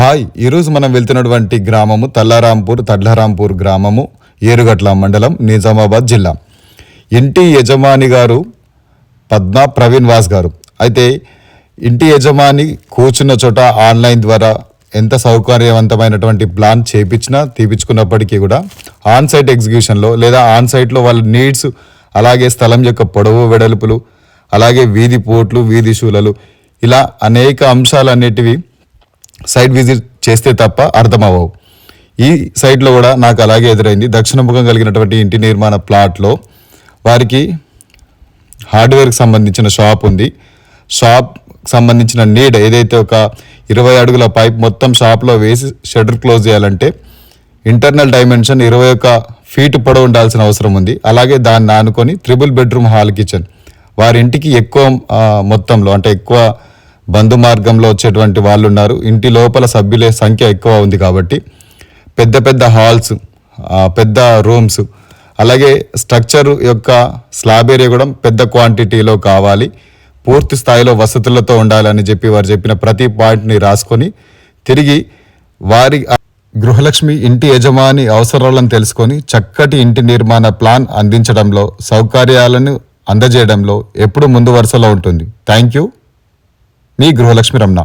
Hi, ఈరోజు మనం వెళ్తున్నటువంటి గ్రామము తడ్లరాంపూర్ గ్రామము, ఏరుగట్ల మండలం, నిజామాబాద్ జిల్లా. ఇంటి యజమాని గారు పద్మా ప్రవీణ్ వాస్ గారు. అయితే ఇంటి యజమాని కూర్చున్న చోట ఆన్లైన్ ద్వారా ఎంత సౌకర్యవంతమైనటువంటి ప్లాన్ తీపించుకున్నప్పటికీ కూడా ఆన్ సైట్ ఎగ్జిక్యూషన్లో లేదా ఆన్ సైట్లో వాళ్ళ నీడ్స్, అలాగే స్థలం యొక్క పొడవు వెడల్పులు, అలాగే వీధి పోట్లు, వీధి శూలలు, ఇలా అనేక అంశాలన్నిటివి సైట్ విజిట్ చేస్తే తప్ప అర్థమవ్వవు. ఈ సైట్లో కూడా నాకు అలాగే ఎదురైంది. దక్షిణముఖం కలిగినటువంటి ఇంటి నిర్మాణ ప్లాట్లో వారికి హార్డ్వేర్కి సంబంధించిన షాప్ ఉంది. షాప్ సంబంధించిన నీడ్ ఏదైతే ఒక 20 అడుగుల పైప్ మొత్తం షాప్లో వేసి షట్టర్ క్లోజ్ చేయాలంటే ఇంటర్నల్ డైమెన్షన్ 21 ఫీట్ పొడవు ఉండాల్సిన అవసరం ఉంది. అలాగే దాన్ని ఆనుకొని 3 బెడ్రూమ్ హాల్ కిచెన్. వారి ఇంటికి ఎక్కువ మొత్తంలో అంటే ఎక్కువ బంధు మార్గంలో వచ్చేటువంటి వాళ్ళు ఉన్నారు. ఇంటి లోపల సభ్యుల సంఖ్య ఎక్కువ ఉంది కాబట్టి పెద్ద పెద్ద హాల్స్, పెద్ద రూమ్స్, అలాగే స్ట్రక్చర్ యొక్క స్లాబ్ ఏరియా కూడా పెద్ద క్వాంటిటీలో కావాలి, పూర్తి స్థాయిలో వసతులతో ఉండాలని చెప్పి వారు చెప్పిన ప్రతి పాయింట్ని రాసుకొని తిరిగి వారి గృహలక్ష్మి ఇంటి యజమాని అవసరాలను తెలుసుకొని చక్కటి ఇంటి నిర్మాణ ప్లాన్ అందించడంలో, సౌకర్యాలను అందజేయడంలో ఎప్పుడు ముందు వరుసలో ఉంటుంది. Thank you. Me Gruhalakshmi Ramana.